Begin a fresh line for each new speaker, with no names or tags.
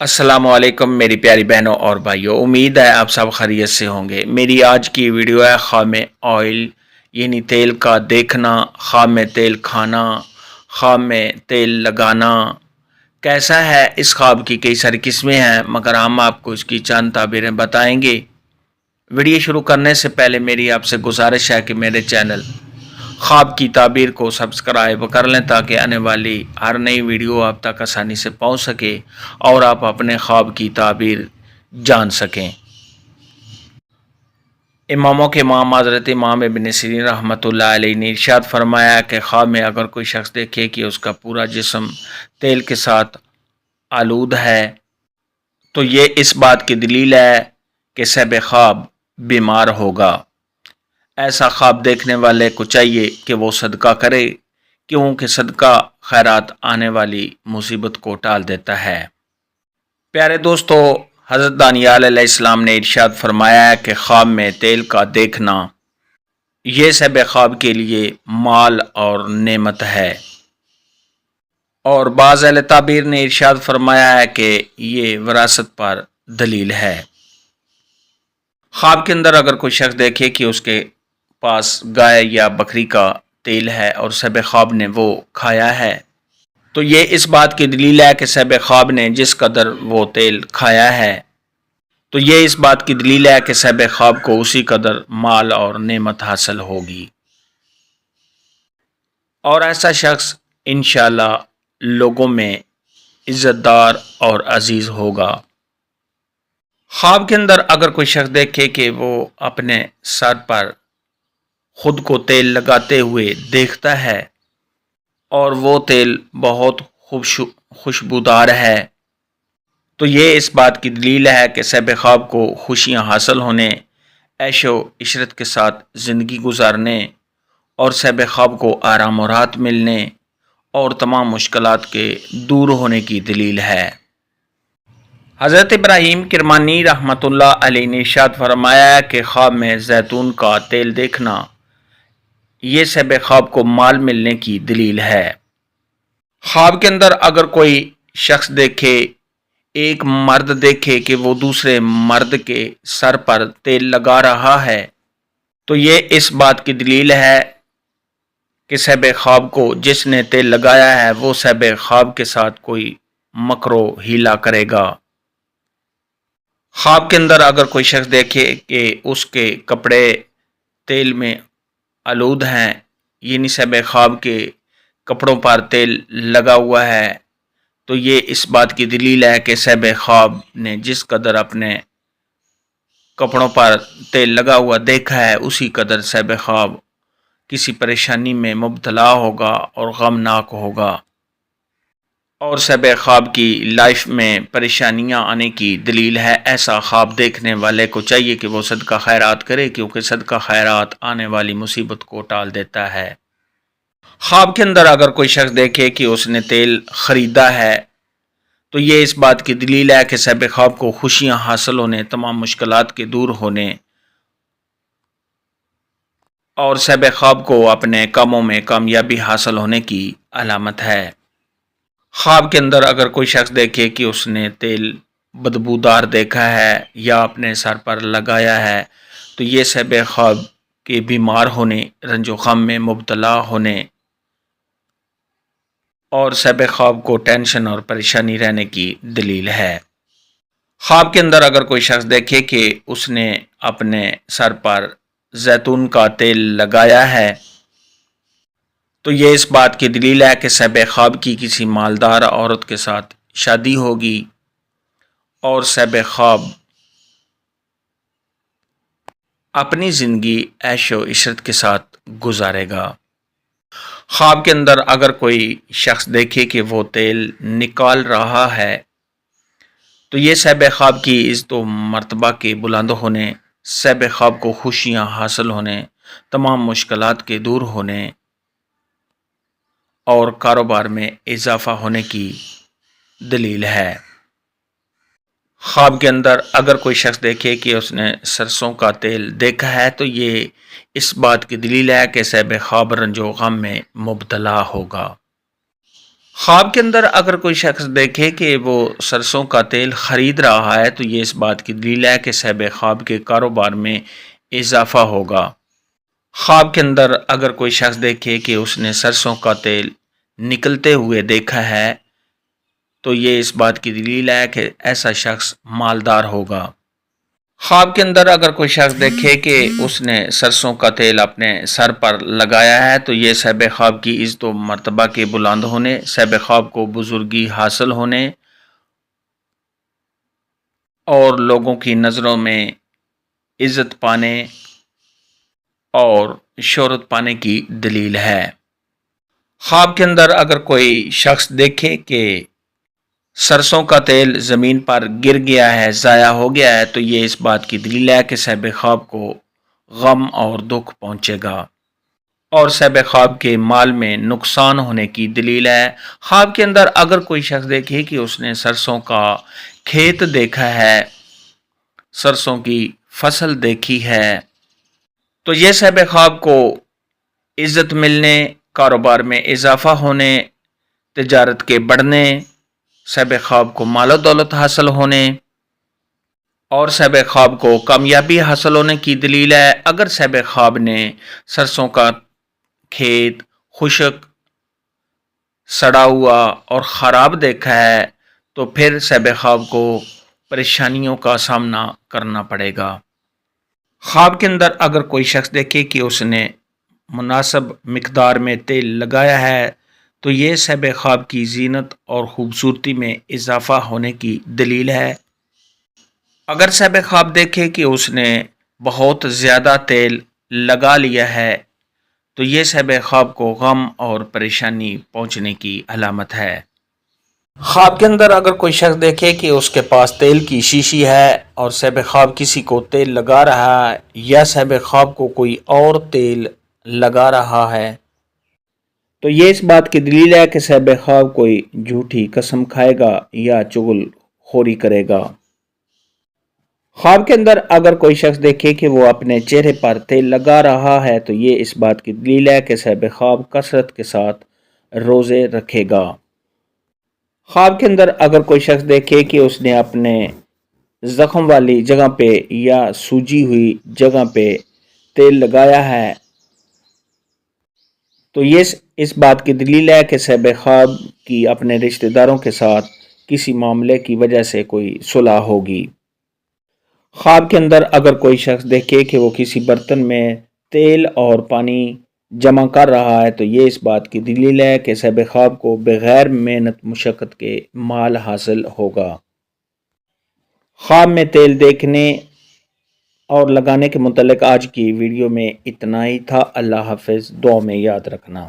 السلام علیکم میری پیاری بہنوں اور بھائیوں، امید ہے آپ سب خیریت سے ہوں گے۔ میری آج کی ویڈیو ہے خواب میں آئل یعنی تیل کا دیکھنا، خواب میں تیل کھانا، خواب میں تیل لگانا کیسا ہے۔ اس خواب کی کئی ساری قسمیں ہیں مگر ہم آپ کو اس کی چند تعبیریں بتائیں گے۔ ویڈیو شروع کرنے سے پہلے میری آپ سے گزارش ہے کہ میرے چینل خواب کی تعبیر کو سبسکرائب کر لیں تاکہ آنے والی ہر نئی ویڈیو آپ تک آسانی سے پہنچ سکے اور آپ اپنے خواب کی تعبیر جان سکیں۔ اماموں کے امام حضرت امام ابن سیرین رحمۃ اللہ علیہ نے ارشاد فرمایا کہ خواب میں اگر کوئی شخص دیکھے کہ اس کا پورا جسم تیل کے ساتھ آلود ہے تو یہ اس بات کی دلیل ہے کہ صاحب خواب بیمار ہوگا۔ ایسا خواب دیکھنے والے کو چاہیے کہ وہ صدقہ کرے کیونکہ صدقہ خیرات آنے والی مصیبت کو ٹال دیتا ہے۔ پیارے دوستو، حضرت دانیال علیہ السلام نے ارشاد فرمایا ہے کہ خواب میں تیل کا دیکھنا یہ صاحب خواب کے لیے مال اور نعمت ہے، اور بعض اہل تعبیر نے ارشاد فرمایا ہے کہ یہ وراثت پر دلیل ہے۔ خواب کے اندر اگر کوئی شخص دیکھے کہ اس کے پاس گائے یا بکری کا تیل ہے اور صاحب خواب نے وہ کھایا ہے تو یہ اس بات کی دلیل ہے کہ صاحب خواب نے جس قدر وہ تیل کھایا ہے تو یہ اس بات کی دلیل ہے کہ صاحب خواب کو اسی قدر مال اور نعمت حاصل ہوگی، اور ایسا شخص انشاءاللہ لوگوں میں عزت دار اور عزیز ہوگا۔ خواب کے اندر اگر کوئی شخص دیکھے کہ وہ اپنے سر پر خود کو تیل لگاتے ہوئے دیکھتا ہے اور وہ تیل بہت خوشبودار ہے تو یہ اس بات کی دلیل ہے کہ صاحب خواب کو خوشیاں حاصل ہونے، عیش و عشرت کے ساتھ زندگی گزارنے اور صاحب خواب کو آرام و راحت ملنے اور تمام مشکلات کے دور ہونے کی دلیل ہے۔ حضرت ابراہیم کرمانی رحمۃ اللہ علیہ نے ارشاد فرمایا کہ خواب میں زیتون کا تیل دیکھنا یہ صاحب خواب کو مال ملنے کی دلیل ہے۔ خواب کے اندر اگر کوئی شخص دیکھے، ایک مرد دیکھے کہ وہ دوسرے مرد کے سر پر تیل لگا رہا ہے تو یہ اس بات کی دلیل ہے کہ صاحب خواب کو جس نے تیل لگایا ہے وہ صاحب خواب کے ساتھ کوئی مکر و حیلہ کرے گا۔ خواب کے اندر اگر کوئی شخص دیکھے کہ اس کے کپڑے تیل میں آلود ہیں یعنی صاحب خواب کے کپڑوں پر تیل لگا ہوا ہے تو یہ اس بات کی دلیل ہے کہ صاحب خواب نے جس قدر اپنے کپڑوں پر تیل لگا ہوا دیکھا ہے اسی قدر صاحب خواب کسی پریشانی میں مبتلا ہوگا اور غمناک ہوگا، اور صاحب خواب کی لائف میں پریشانیاں آنے کی دلیل ہے۔ ایسا خواب دیکھنے والے کو چاہیے کہ وہ صدقہ خیرات کرے کیونکہ صدقہ خیرات آنے والی مصیبت کو ٹال دیتا ہے۔ خواب کے اندر اگر کوئی شخص دیکھے کہ اس نے تیل خریدا ہے تو یہ اس بات کی دلیل ہے کہ صاحب خواب کو خوشیاں حاصل ہونے، تمام مشکلات کے دور ہونے اور صاحب خواب کو اپنے کاموں میں کامیابی حاصل ہونے کی علامت ہے۔ خواب کے اندر اگر کوئی شخص دیکھے کہ اس نے تیل بدبودار دیکھا ہے یا اپنے سر پر لگایا ہے تو یہ صاحب خواب کے بیمار ہونے، رنج و غم میں مبتلا ہونے اور صاحب خواب کو ٹینشن اور پریشانی رہنے کی دلیل ہے۔ خواب کے اندر اگر کوئی شخص دیکھے کہ اس نے اپنے سر پر زیتون کا تیل لگایا ہے تو یہ اس بات کی دلیل ہے کہ صاحب خواب کی کسی مالدار عورت کے ساتھ شادی ہوگی اور صاحب خواب اپنی زندگی عیش و عشرت کے ساتھ گزارے گا۔ خواب کے اندر اگر کوئی شخص دیکھے کہ وہ تیل نکال رہا ہے تو یہ صاحب خواب کی عزت و مرتبہ کے بلند ہونے، صاحب خواب کو خوشیاں حاصل ہونے، تمام مشکلات کے دور ہونے اور کاروبار میں اضافہ ہونے کی دلیل ہے۔ خواب کے اندر اگر کوئی شخص دیکھے کہ اس نے سرسوں کا تیل دیکھا ہے تو یہ اس بات کی دلیل ہے کہ صاحب خواب رنج و غم میں مبتلا ہوگا۔ خواب کے اندر اگر کوئی شخص دیکھے کہ وہ سرسوں کا تیل خرید رہا ہے تو یہ اس بات کی دلیل ہے کہ صاحب خواب کے کاروبار میں اضافہ ہوگا۔ خواب کے اندر اگر کوئی شخص دیکھے کہ اس نے سرسوں کا تیل نکلتے ہوئے دیکھا ہے تو یہ اس بات کی دلیل ہے کہ ایسا شخص مالدار ہوگا۔ خواب کے اندر اگر کوئی شخص دیکھے کہ اس نے سرسوں کا تیل اپنے سر پر لگایا ہے تو یہ صاحب خواب کی عزت و مرتبہ کے بلند ہونے، صاحب خواب کو بزرگی حاصل ہونے اور لوگوں کی نظروں میں عزت پانے اور شہرت پانے کی دلیل ہے۔ خواب کے اندر اگر کوئی شخص دیکھے کہ سرسوں کا تیل زمین پر گر گیا ہے، ضائع ہو گیا ہے تو یہ اس بات کی دلیل ہے کہ صاحب خواب کو غم اور دکھ پہنچے گا اور صاحب خواب کے مال میں نقصان ہونے کی دلیل ہے۔ خواب کے اندر اگر کوئی شخص دیکھے کہ اس نے سرسوں کا کھیت دیکھا ہے، سرسوں کی فصل دیکھی ہے تو یہ صاحب خواب کو عزت ملنے، کاروبار میں اضافہ ہونے، تجارت کے بڑھنے، صاحب خواب کو مال و دولت حاصل ہونے اور صاحب خواب کو کامیابی حاصل ہونے کی دلیل ہے۔ اگر صاحب خواب نے سرسوں کا کھیت خشک، سڑا ہوا اور خراب دیکھا ہے تو پھر صاحب خواب کو پریشانیوں کا سامنا کرنا پڑے گا۔ خواب کے اندر اگر کوئی شخص دیکھے کہ اس نے مناسب مقدار میں تیل لگایا ہے تو یہ صاحب خواب کی زینت اور خوبصورتی میں اضافہ ہونے کی دلیل ہے۔ اگر صاحب خواب دیکھے کہ اس نے بہت زیادہ تیل لگا لیا ہے تو یہ صاحب خواب کو غم اور پریشانی پہنچنے کی علامت ہے۔ خواب کے اندر اگر کوئی شخص دیکھے کہ اس کے پاس تیل کی شیشی ہے اور صاحب خواب کسی کو تیل لگا رہا ہے یا صاحب خواب کو کوئی اور تیل لگا رہا ہے تو یہ اس بات کی دلیل ہے کہ صاحب خواب کوئی جھوٹی قسم کھائے گا یا چغل خوری کرے گا۔ خواب کے اندر اگر کوئی شخص دیکھے کہ وہ اپنے چہرے پر تیل لگا رہا ہے تو یہ اس بات کی دلیل ہے کہ صاحب خواب کثرت کے ساتھ روزے رکھے گا۔ خواب کے اندر اگر کوئی شخص دیکھے کہ اس نے اپنے زخم والی جگہ پہ یا سوجی ہوئی جگہ پہ تیل لگایا ہے تو یہ اس بات کی دلیل ہے کہ صاحب خواب کی اپنے رشتہ داروں کے ساتھ کسی معاملے کی وجہ سے کوئی صلح ہوگی۔ خواب کے اندر اگر کوئی شخص دیکھے کہ وہ کسی برتن میں تیل اور پانی جمع کر رہا ہے تو یہ اس بات کی دلیل ہے کہ صاحب خواب کو بغیر محنت مشقت کے مال حاصل ہوگا۔ خواب میں تیل دیکھنے اور لگانے کے متعلق آج کی ویڈیو میں اتنا ہی تھا۔ اللہ حافظ، دعا میں یاد رکھنا۔